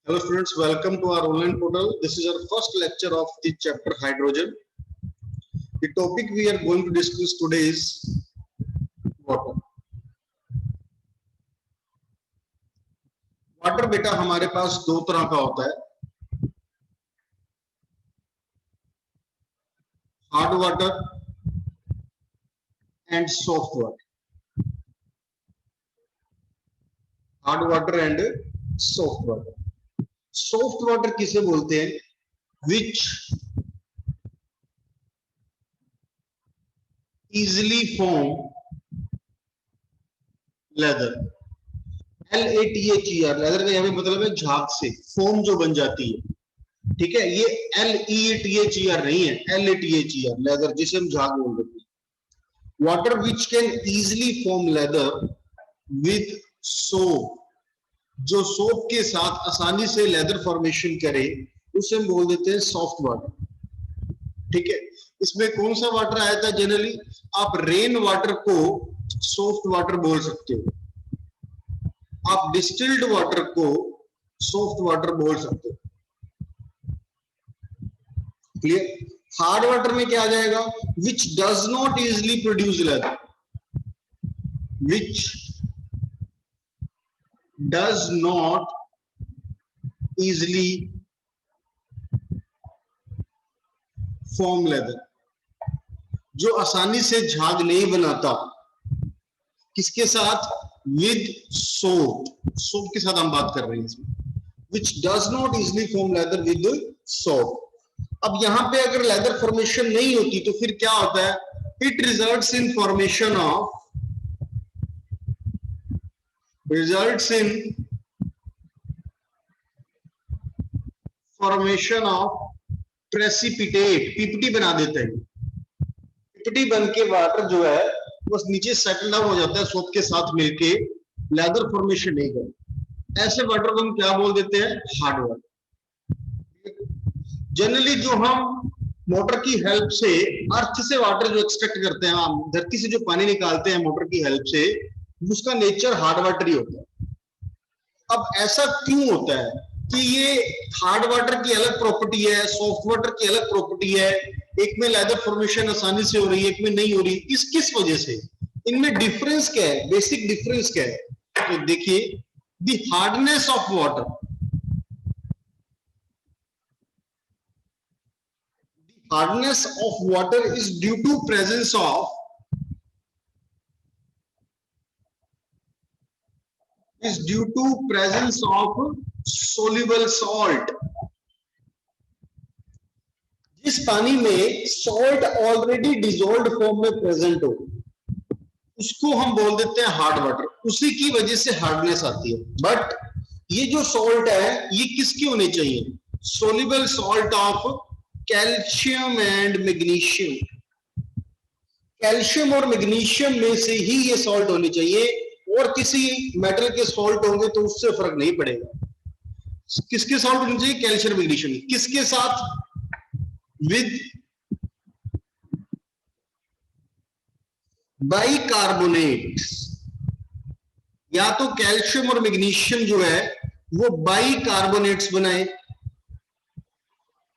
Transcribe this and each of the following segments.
Hello students, welcome to our online portal. This is our first lecture of the chapter hydrogen. The topic we are going to discuss today is water. Water बेटा हमारे पास दो तरह का होता है, hard water and soft water. Hard water and soft water. Soft water किसे बोलते हैं? Which easily form lather. LATHER, lather का यहाँ पे मतलब है झाग से फोम जो बन जाती है. ठीक है, ये LEATHER नहीं है, LATHER लेदर, जिसे हम झाग बोल देते हैं. Water which can easily form lather with soap, जो सोप के साथ आसानी से लेदर फॉर्मेशन करे, उसे हम बोल देते हैं सॉफ्ट वाटर. ठीक है, इसमें कौन सा वाटर आया था? जनरली आप रेन वाटर को सॉफ्ट वाटर बोल सकते हो, आप डिस्टिल्ड वाटर को सॉफ्ट वाटर बोल सकते हो. क्लियर? हार्ड वाटर में क्या आ जाएगा? Which does not easily produce leather, which does not easily form leather, जो आसानी से झाग नहीं बनाता. किसके साथ? With soap. सोप के साथ हम बात कर रहे हैं इसमें. which does not easily form leather with soap. अब यहां पे अगर लेदर फॉर्मेशन नहीं होती तो फिर क्या होता है? It results in formation of precipitate. PPT बना देते हैं. पीपीटी बन के वाटर जो है बस नीचे सेटल डाउन हो जाता है सोप के साथ मिलके, लेदर फॉर्मेशन नहीं करता. ऐसे वाटर को हम क्या बोल देते हैं? Hard water. जनरली जो हम मोटर की हेल्प से अर्थ से वाटर जो एक्सट्रैक्ट करते हैं, हम धरती से जो पानी निकालते हैं मोटर की हेल्प से, उसका नेचर हार्ड वाटर ही होता है. अब ऐसा क्यों होता है कि ये हार्ड वाटर की अलग प्रॉपर्टी है, सॉफ्ट वाटर की अलग प्रॉपर्टी है, एक में लेदर फॉर्मेशन आसानी से हो रही है, एक में नहीं हो रही? किस वजह से? इनमें डिफरेंस क्या है? बेसिक डिफरेंस क्या है? तो देखिए, the hardness of water, hardness of water is due to presence of soluble salt. जिस पानी में सॉल्ट ऑलरेडी डिसॉल्व्ड फॉर्म में प्रेजेंट हो, उसको हम बोल देते हैं हार्ड वाटर. उसी की वजह से हार्डनेस आती है. बट ये जो सॉल्ट है ये किसके होने चाहिए? Soluble salt of calcium and magnesium. Calcium और मैग्नीशियम में से ही ये सॉल्ट होने चाहिए, और किसी मेटल के सॉल्ट होंगे तो उससे फर्क नहीं पड़ेगा. किसके सॉल्ट होने चाहिए? Calcium magnesium. किसके साथ? With bicarbonate. या तो कैल्शियम और मैग्नीशियम जो है वो बाइकार्बोनेट्स बनाए,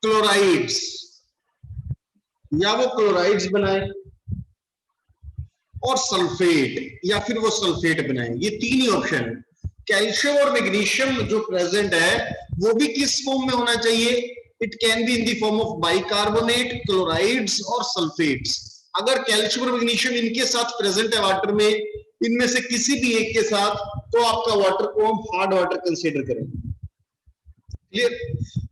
क्लोराइड्स, या वो क्लोराइड्स बनाए, और सल्फेट, या फिर वो सल्फेट बनाए. ये तीन ही ऑप्शन है. कैल्शियम और मैग्नीशियम जो प्रेजेंट है वो भी किस फॉर्म में होना चाहिए? It can be in the form of bicarbonate, chlorides और सल्फेट्स. अगर कैल्शियम और मैग्नीशियम इनके साथ प्रेजेंट है वाटर में, इनमें से किसी भी एक के साथ, तो आपका वाटर को हम हार्ड वाटर कंसीडर करेंगे. क्लियर?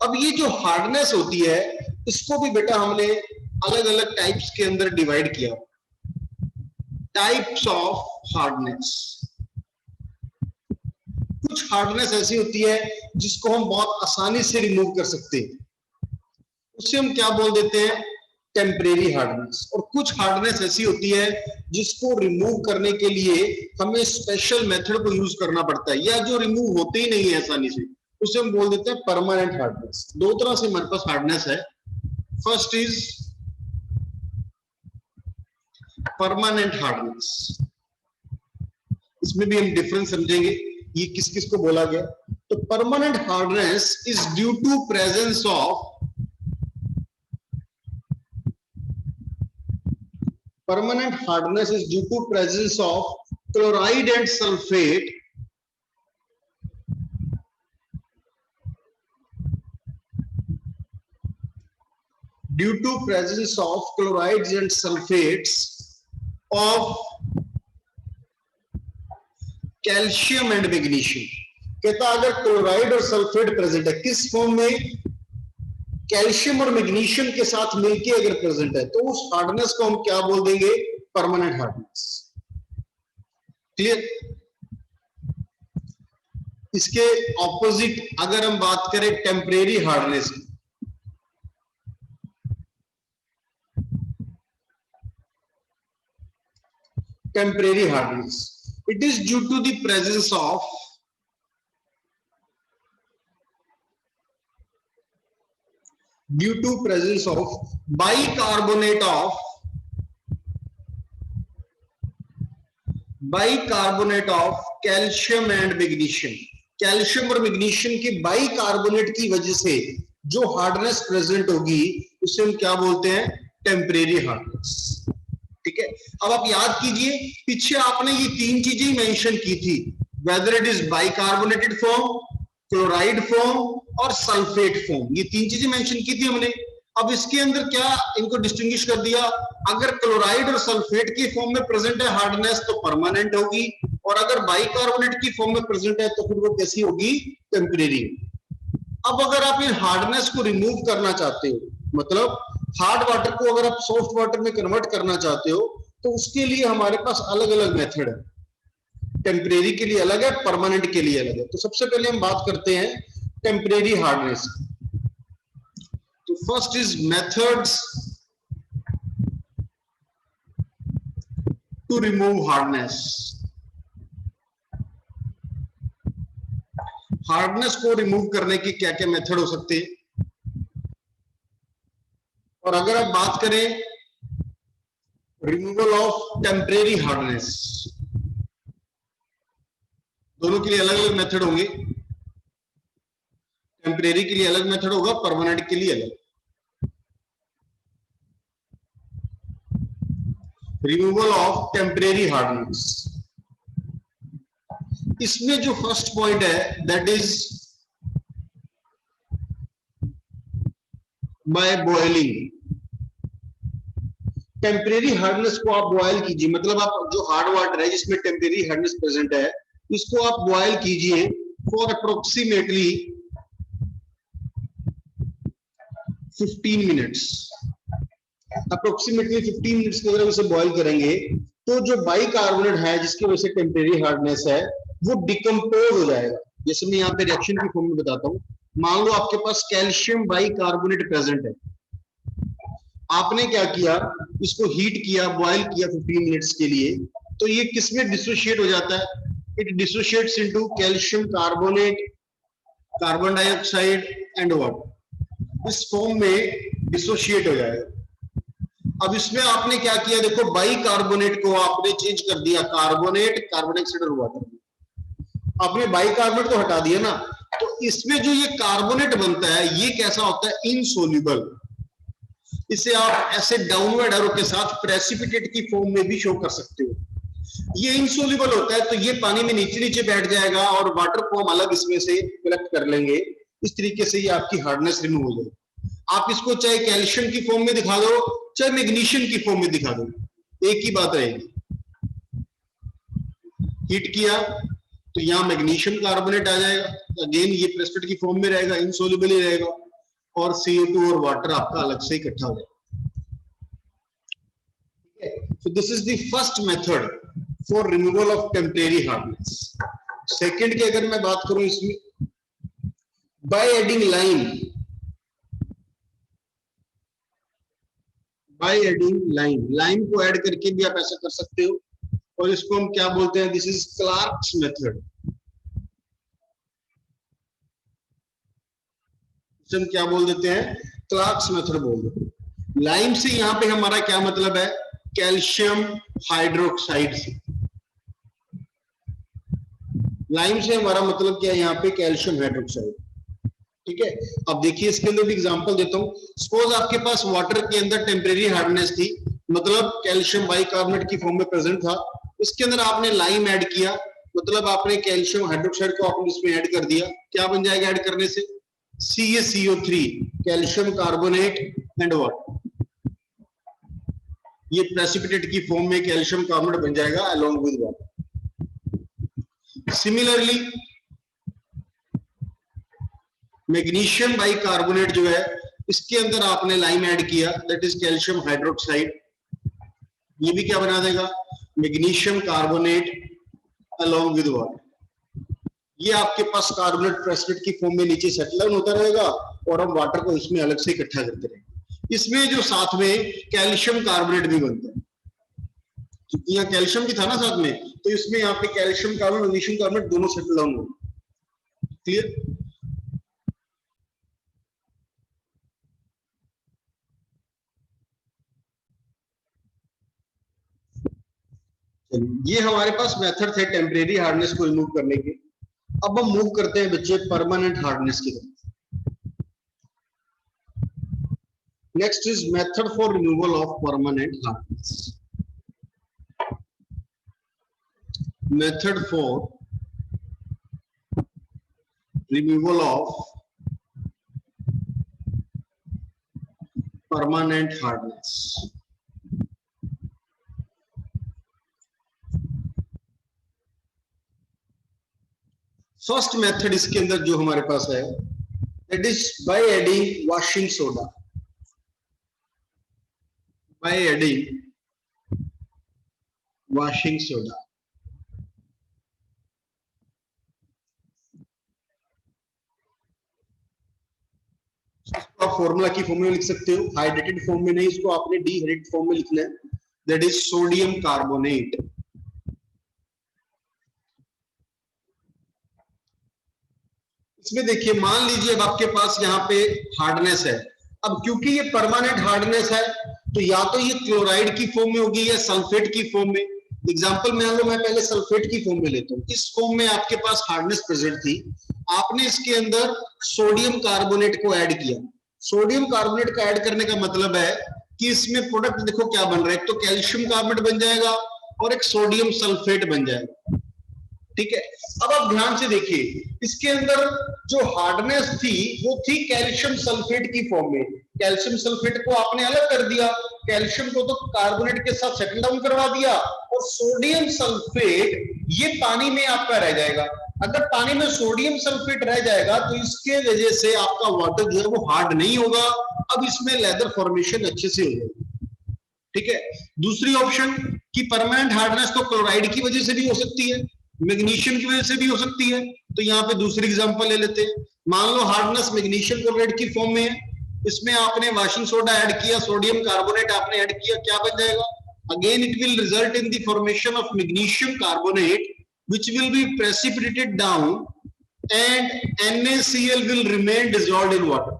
अब ये जो हार्डनेस होती है इसको भी बेटा हमने अलग अलग टाइप्स के अंदर डिवाइड किया. Types of hardness. कुछ हार्डनेस ऐसी होती है जिसको हम बहुत आसानी से रिमूव कर सकते हैं, उसे हम क्या बोल देते हैं? Temporary hardness. और कुछ हार्डनेस ऐसी होती है जिसको रिमूव करने के लिए हमें स्पेशल मेथड को यूज करना पड़ता है, या जो रिमूव होते ही नहीं है आसानी से, उसे हम बोल देते हैं परमानेंट हार्डनेस. दो तरह से हमारे पास हार्डनेस है. First is permanent hardness. इसमें भी हम डिफरेंस समझेंगे ये किस किस को बोला गया. तो तो permanent hardness is due to presence of permanent hardness is due to presence of chloride and sulfate due to presence of chlorides and sulfates of calcium and magnesium. कहता अगर क्लोराइड और सल्फेट प्रेजेंट है, किस form में? Calcium और magnesium के साथ मिलके अगर प्रेजेंट है, तो उस हार्डनेस को हम क्या बोल देंगे? Permanent hardness. क्लियर? इसके ऑपोजिट अगर हम बात करें टेम्परेरी हार्डनेस की, temporary hardness, it is due to the presence of bicarbonate of calcium and magnesium। Calcium और मैग्नीशियम की बाइकार्बोनेट की वजह से जो हार्डनेस प्रेजेंट होगी उसे हम क्या बोलते हैं? Temporary hardness. ठीक है, अब आप याद कीजिए, पीछे आपने ये तीन चीजें मेंशन की थी, whether it is bicarbonated form, chloride form और सल्फेट फॉर्म, ये तीन चीजें मेंशन की थी हमने। अब इसके अंदर क्या इनको डिस्टिंग्विश कर दिया, अगर क्लोराइड और सल्फेट की फॉर्म में प्रेजेंट है हार्डनेस तो परमानेंट होगी, और अगर बाइकार्बोनेट की फॉर्म में प्रेजेंट है तो फिर वो कैसी होगी? टेम्परेरी। अब अगर आप इन हार्डनेस को रिमूव करना चाहते हो, मतलब हार्ड वाटर को अगर आप सॉफ्ट वाटर में कन्वर्ट करना चाहते हो, तो उसके लिए हमारे पास अलग अलग मेथड है। टेम्परेरी के लिए अलग है, परमानेंट के लिए अलग है। तो सबसे पहले हम बात करते हैं टेम्परेरी हार्डनेस। तो first is methods to remove hardness. Hardness को रिमूव करने की क्या क्या मेथड हो सकते हैं? और अगर आप बात करें रिमूवल ऑफ टेम्परेरी हार्डनेस, दोनों के लिए अलग अलग मेथड होंगे। टेम्परेरी के लिए अलग मेथड होगा, परमानेंट के लिए अलग। रिमूवल ऑफ टेम्परेरी हार्डनेस, इसमें जो फर्स्ट पॉइंट है that is by boiling. Temporary hardness को आप बॉयल कीजिए, मतलब आप जो हार्ड वाटर है जिसमें टेम्परेरी हार्डनेस प्रेजेंट है, इसको आप बॉयल कीजिए for approximately 15 minutes. Approximately 15 minutes के अगर इसे बॉयल करेंगे तो जो बाइकार्बोनेट है जिसकी वजह से टेम्परेरी हार्डनेस है वो डिकम्पोज हो जाएगा। जैसे मैं यहाँ पे रिएक्शन की फॉर्म में बताता हूँ, मान लो आपके पास कैल्शियम बाइकार्बोनेट प्रेजेंट है, आपने क्या किया, इसको हीट किया, बॉयल किया 15 मिनट्स के लिए, तो ये किसमें डिसोशिएट हो जाता है? It dissociates into calcium carbonate, carbon dioxide and water. इस फॉर्म में डिसोशिएट हो जाएगा। अब इसमें आपने क्या किया, देखो बाइकार्बोनेट को आपने चेंज कर दिया कार्बोनेट, कार्बन डाइऑक्साइड और वाटर। आपने बाइकार्बोनेट तो हटा दिया ना, तो इसमें जो ये कार्बोनेट बनता है ये कैसा होता है? इनसोल्यूबल। इसे आप ऐसे डाउनवर्ड एरो के साथ प्रेसिपिटेट की फॉर्म में भी शो कर सकते हो। ये इनसोल्यूबल होता है तो ये पानी में नीचे नीचे बैठ जाएगा और वाटर को हम अलग इसमें से कलेक्ट कर लेंगे। इस तरीके से ये आपकी हार्डनेस रिमूव हो जाएगी। आप इसको चाहे कैल्शियम की फॉर्म में दिखा दो, चाहे मैग्नीशियम की फॉर्म में दिखा दो, एक ही बात रहेगी। हीट किया तो यहाँ मैग्नीशियम कार्बोनेट आ जाएगा, अगेन ये प्रेसिपिटेट की फॉर्म में रहेगा, इनसोल्यूबल ही रहेगा, और CO2 और वाटर आपका अलग से इकट्ठा हो जाएगा। So this is the first method for removal of temporary hardness. Second की अगर मैं बात करूं इसमें, by adding lime, लाइम को ऐड करके भी आप ऐसा कर सकते हो, और इसको हम क्या बोलते हैं? This is Clark's method. हम क्या बोल देते हैं? क्लार्क्स मेथड बोल देते हैं। लाइम से यहां पे हमारा क्या मतलब है? कैल्शियम हाइड्रोक्साइड से। लाइम से हमारा मतलब क्या है, यहाँ पे कैल्शियम हाइड्रोक्साइड। ठीक है, अब देखिए इसके अंदर भी एग्जांपल देता हूँ। सपोज आपके पास वाटर के अंदर टेम्परेरी हार्डनेस थी, मतलब कैल्शियम बाइकार्बोनेट की फॉर्म में प्रेजेंट था, इसके अंदर आपने लाइम ऐड किया, मतलब आपने कैल्शियम हाइड्रोक्साइड को आपने इसमें ऐड कर दिया, क्या बन जाएगा ऐड करने से? CaCO3, calcium carbonate and water. ये प्रेसिपिटेट की फॉर्म में कैल्शियम कार्बोनेट बन जाएगा along with water. Similarly magnesium bicarbonate जो है, इसके अंदर आपने लाइम ऐड किया, दैट इज कैल्शियम हाइड्रोक्साइड, ये भी क्या बना देगा? Magnesium carbonate along with water. ये आपके पास कार्बोनेट प्रेसिपिटेट की फॉर्म में नीचे सेटल डाउन होता रहेगा और हम वाटर को इसमें अलग से इकट्ठा करते रहेंगे। इसमें जो साथ में कैल्शियम कार्बोनेट भी बनता है, क्योंकि यहाँ कैल्शियम भी था ना साथ में, तो इसमें यहाँ पे कैल्शियम कार्बोनेट मैग्नीशियम कार्बोनेट दोनों सेटल डाउन होंगे। क्लियर? ये हमारे पास मेथड थे टेम्परेरी हार्डनेस को रिमूव करने के। अब हम मूव करते हैं बच्चे परमानेंट हार्डनेस की तरफ। Next is method for removal of permanent hardness. Method for removal of permanent hardness. First method इसके अंदर जो हमारे पास है, that is by adding washing soda. By adding washing soda. आप फॉर्मूला की फॉर्म में लिख सकते हो, हाइड्रेटेड फॉर्म में नहीं, इसको आपने डीहाइड्रेटेड फॉर्म में लिखना है, दैट इज सोडियम कार्बोनेट। इसमें देखिए, मान लीजिए अब आपके पास यहाँ पे हार्डनेस है, अब क्योंकि ये परमानेंट हार्डनेस है तो या तो ये क्लोराइड की फॉर्म में होगी या सल्फेट की फॉर्म में। एग्जांपल मान लो मैं पहले सल्फेट की फॉर्म में लेता हूँ, इस फॉर्म में आपके पास हार्डनेस प्रेजेंट थी, आपने इसके अंदर सोडियम कार्बोनेट को ऐड किया। सोडियम कार्बोनेट का ऐड करने का मतलब है कि इसमें प्रोडक्ट देखो क्या बन रहा है, एक तो कैल्शियम कार्बोनेट बन जाएगा और एक सोडियम सल्फेट बन जाएगा। ठीक है, अब आप ध्यान से देखिए, इसके अंदर जो हार्डनेस थी वो थी कैल्शियम सल्फेट की फॉर्म में। कैल्शियम सल्फेट को आपने अलग कर दिया, कैल्शियम को तो कार्बोनेट के साथ सेटल डाउन करवा दिया, और सोडियम सल्फेट ये पानी में आपका रह जाएगा। अगर पानी में सोडियम सल्फेट रह जाएगा तो इसके वजह से आपका वाटर जो है वो हार्ड नहीं होगा, अब इसमें लेदर फॉर्मेशन अच्छे से हो जाएगी। ठीक है, दूसरी ऑप्शन कि परमानेंट हार्डनेस तो क्लोराइड की वजह से भी हो सकती है, मैग्नीशियम की वजह से भी हो सकती है। तो यहाँ पे दूसरी एग्जांपल ले लेते हैं। मान लो हार्डनेस मैग्नीशियम क्लोराइड की फॉर्म में है, इसमें आपने वॉशिंग सोडा ऐड किया, सोडियम कार्बोनेट आपने ऐड किया, क्या बन जाएगा? Again it will result in the formation of magnesium carbonate which will be precipitated down and NaCl will remain dissolved in water.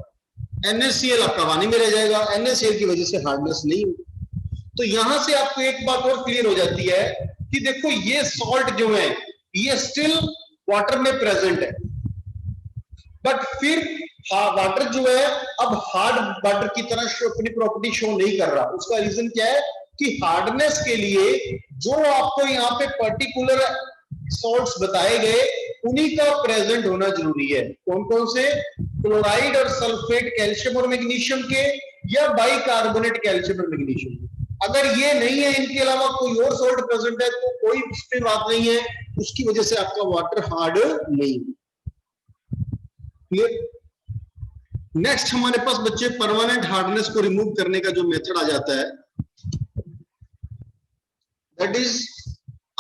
NaCl आपका पानी में रह जाएगा, NaCl की वजह से हार्डनेस नहीं होगी। तो यहां से आपको एक बात और क्लियर हो जाती है कि देखो ये सॉल्ट जो है ये स्टिल वाटर में प्रेजेंट है, बट फिर वाटर जो है अब हार्ड वाटर की तरह अपनी प्रॉपर्टी शो नहीं कर रहा। उसका रीजन क्या है कि हार्डनेस के लिए जो आपको यहाँ पे पर्टिकुलर सॉल्ट्स बताए गए उन्हीं का प्रेजेंट होना जरूरी है। कौन कौन से? क्लोराइड और सल्फेट कैल्शियम और मैग्नीशियम के, या बाइकार्बोनेट कैल्शियम और मैग्नीशियम के। अगर ये नहीं है, इनके अलावा कोई और सॉल्ट प्रेजेंट है तो कोई इसमें बात नहीं है, उसकी वजह से आपका वाटर हार्ड नहीं। क्लियर? नेक्स्ट हमारे पास बच्चे परमानेंट हार्डनेस को रिमूव करने का जो मेथड आ जाता है, that is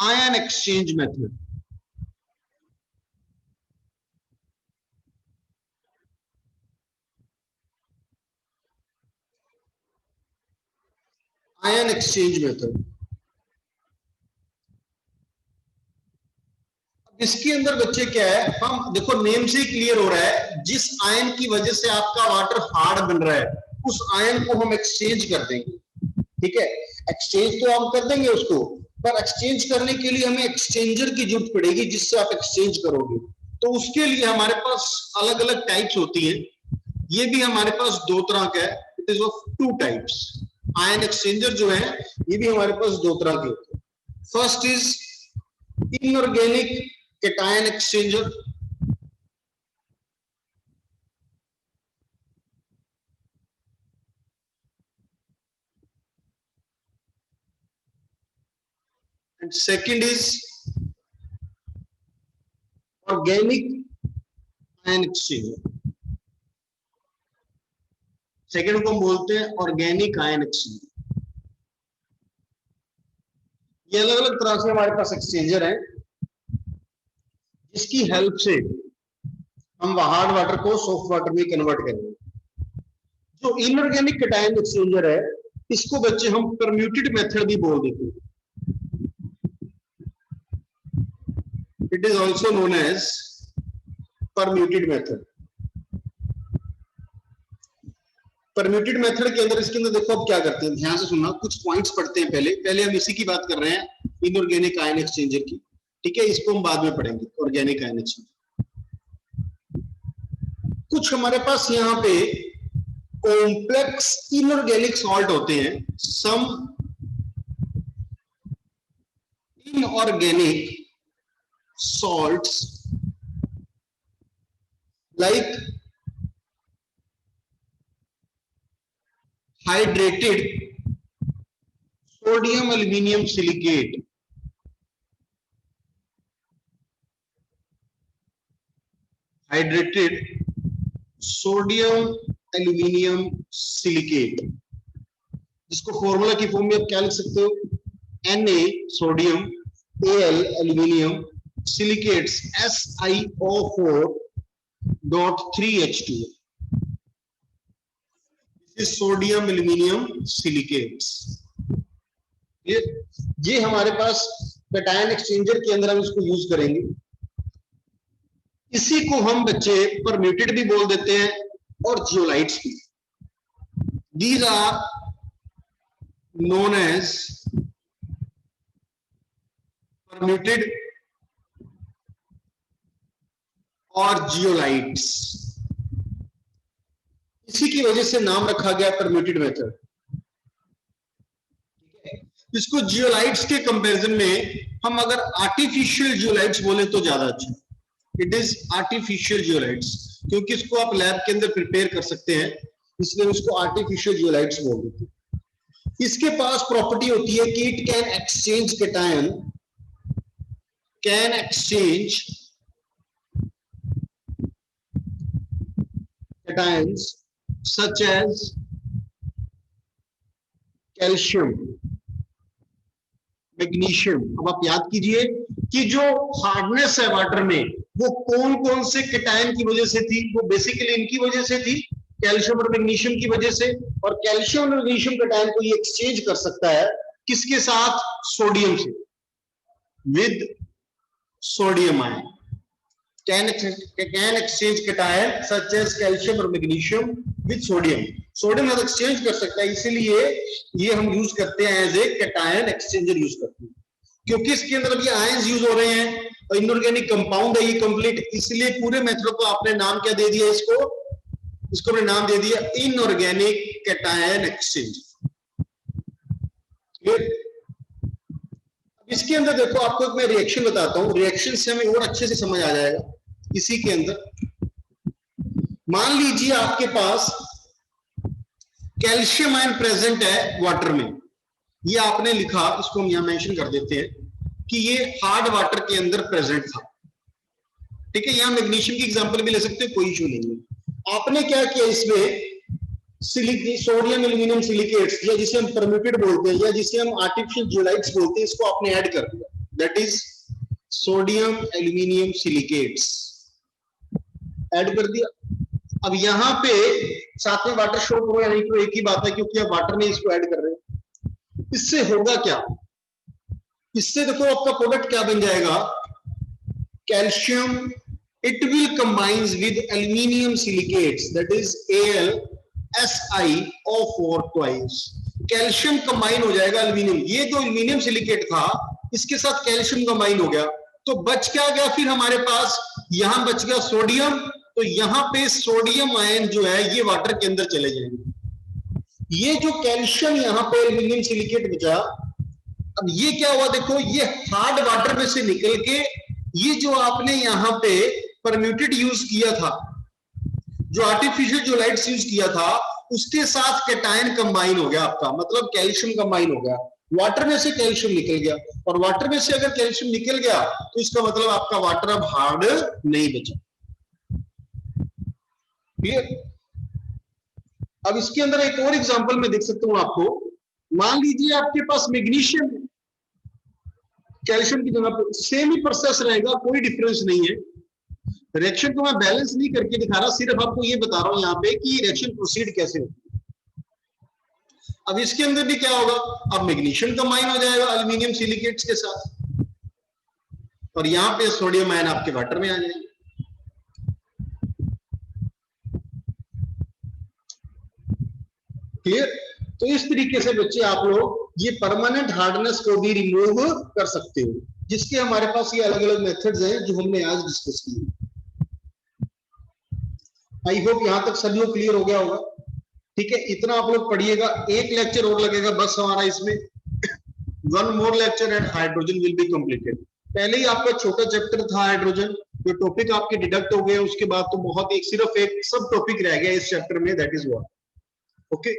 ion exchange method. Ion exchange method. इसके अंदर बच्चे क्या है, हम देखो नेम से ही क्लियर हो रहा है, जिस आयन की वजह से आपका वाटर हार्ड बन रहा है उस आयन को हम एक्सचेंज कर देंगे। ठीक है, एक्सचेंज तो हम कर देंगे उसको, पर एक्सचेंज करने के लिए हमें एक्सचेंजर की जरूरत पड़ेगी जिससे आप एक्सचेंज करोगे। तो उसके लिए हमारे पास अलग अलग टाइप्स होती हैं। ये भी हमारे पास दो तरह का है, it is of two types. Ion exchanger जो है ये भी हमारे पास दो तरह के होते हैं। First is inorganic cation exchanger, and second is organic ion exchanger। Second को हम बोलते हैं ऑर्गेनिक आयन एक्सचेंजर। ये अलग अलग तरह से हमारे पास एक्सचेंजर हैं जिसकी हेल्प से हम हार्ड वाटर को सॉफ्ट वाटर में कन्वर्ट करेंगे। जो इनऑर्गेनिक कैटायन एक्सचेंजर है इसको बच्चे हम परम्यूटेड मेथड भी बोल देते हैं। It is also known as permuted method. Permuted method के अंदर इसके अंदर देखो अब क्या करते हैं, ध्यान से सुनना, कुछ पॉइंट्स पढ़ते हैं। पहले हम इसी की बात कर रहे हैं इनऑर्गेनिक आयन एक्सचेंजर की, ठीक है, इसको हम बाद में पढ़ेंगे ऑर्गेनिक आयन एक्सचेंजर। कुछ हमारे पास यहाँ पे कॉम्प्लेक्स इनऑर्गेनिक सॉल्ट होते हैं, सम inorganic salts like hydrated sodium aluminum silicate, hydrated sodium aluminum silicate, जिसको फॉर्मूला की फॉर्म में आप क्या लिख सकते हो, Na sodium, Al aluminium, silicates SiO4.3H2। This is sodium aluminum silicates। ये हमारे पास कैटायन एक्सचेंजर के अंदर हम इसको यूज करेंगे। इसी को हम बच्चे परम्यूटेड भी बोल देते हैं और जियोलाइट्स भी। These are known as permuted और जियोलाइट्स। इसी की वजह से नाम रखा गया परम्यूटेड मेथड। इसको जियोलाइट्स के कंपैरिजन में हम अगर आर्टिफिशियल जियोलाइट्स बोले तो ज्यादा अच्छा। इट इज आर्टिफिशियल जियोलाइट्स, क्योंकि इसको आप लैब के अंदर प्रिपेयर कर सकते हैं, इसलिए उसको आर्टिफिशियल जियोलाइट्स बोल देते हैं। इसके पास प्रॉपर्टी होती है कि it can exchange cation, can exchange cations such as calcium, magnesium. अब आप याद कीजिए कि जो हार्डनेस है वाटर में वो कौन कौन से कैटायन की वजह से थी, वो बेसिकली इनकी वजह से थी, कैल्शियम और मैग्नीशियम की वजह से। और कैल्शियम और मैग्नीशियम कैटायन को ये एक्सचेंज कर सकता है किसके साथ, सोडियम से, with sodium ion. can exchange cation such as calcium और magnesium with sodium। सोडियम हम एक्सचेंज कर सकता है, इसीलिए ये हम यूज करते हैं as a cation exchanger use करते हैं, क्योंकि इसके अंदर अभी आयंस यूज हो रहे हैं और इनऑर्गेनिक कंपाउंड है ये कंप्लीट। इसलिए पूरे मेथड को आपने नाम क्या दे दिया, इसको हमने नाम दे दिया इनऑर्गेनिक कैटायन एक्सचेंज। इसके अंदर देखो आपको एक मैं रिएक्शन बताता हूं, रिएक्शन से हमें और अच्छे से समझ आ जाएगा। इसी के अंदर मान लीजिए आपके पास कैल्शियम आयन प्रेजेंट है वाटर में, ये आपने लिखा, इसको हम यहां मेंशन कर देते हैं कि ये हार्ड वाटर के अंदर प्रेजेंट था, ठीक है। यहां मैग्नीशियम की एग्जांपल भी ले सकते हो, कोई इशू नहीं है। आपने क्या किया, इसमें सोडियम एल्यूमिनियम सिलिकेट्स, या जिसे हम परम्यूटेड बोलते हैं या जिसे हम आर्टिफिशियल जियोलाइट्स बोलते हैं, इसको आपने ऐड कर दिया, that is sodium aluminium silicates add कर दिया। अब यहाँ पे साथ में वाटर शो करो या नहीं तो एक ही बात है, क्योंकि आप वाटर में इसको ऐड कर रहे हैं। इससे होगा क्या, इससे देखो आपका प्रोडक्ट क्या बन जाएगा, calcium it will combines with aluminium silicates, that is AlSiO4 twice। Calcium combine हो जाएगा एल्यूमिनियम, ये जो एल्यूमिनियम सिलिकेट था इसके साथ कैल्शियम कंबाइन हो गया, तो बच क्या गया फिर हमारे पास, यहां बच गया सोडियम, तो यहां पे सोडियम आयन जो है ये वाटर के अंदर चले जाएंगे। ये जो कैल्शियम यहां पे एल्यूमिनियम सिलिकेट बचा, अब ये क्या हुआ देखो, ये हार्ड वाटर में से निकल के ये जो आपने यहां पे परम्यूटेड यूज किया था, जो आर्टिफिशियल जो लाइट्स यूज किया था, उसके साथ कैटायन कंबाइन हो गया आपका, मतलब कैल्शियम कंबाइन हो गया, वाटर में से कैल्शियम निकल गया। और वाटर में से अगर कैल्शियम निकल गया तो इसका मतलब आपका वाटर अब हार्ड नहीं बचा। क्लियर? अब इसके अंदर एक और एग्जांपल मैं देख सकता हूं आपको। मान लीजिए आपके पास मैग्नीशियम है, कैल्शियम की जगह पर सेम ही प्रोसेस रहेगा, कोई डिफरेंस नहीं है। रिएक्शन को मैं बैलेंस नहीं करके दिखा रहा, सिर्फ आपको ये बता रहा हूं यहां पे कि रिएक्शन प्रोसीड कैसे होती है। अब इसके अंदर भी क्या होगा, अब मैग्नीशियम कंबाइन हो जाएगा एल्यूमिनियम सिलिकेट्स के साथ, और यहां पे सोडियम आयन आपके वाटर में आ जाएंगे। क्लियर? तो इस तरीके से बच्चे आप लोग ये परमानेंट हार्डनेस को भी रिमूव कर सकते हो, जिसके हमारे पास ये अलग अलग मेथड्स हैं जो हमने आज डिस्कस किए। आई होप यहां तक सभी को क्लियर हो गया होगा। ठीक है, इतना आप लोग पढ़िएगा, एक लेक्चर और लगेगा बस हमारा इसमें, one more lecture and hydrogen will be completed. पहले ही आपका छोटा चैप्टर था हाइड्रोजन, जो टॉपिक आपके डिडक्ट हो गए, उसके बाद तो बहुत एक सिर्फ एक सब टॉपिक रह गया इस चैप्टर में, दैट इज व्हाट। ओके।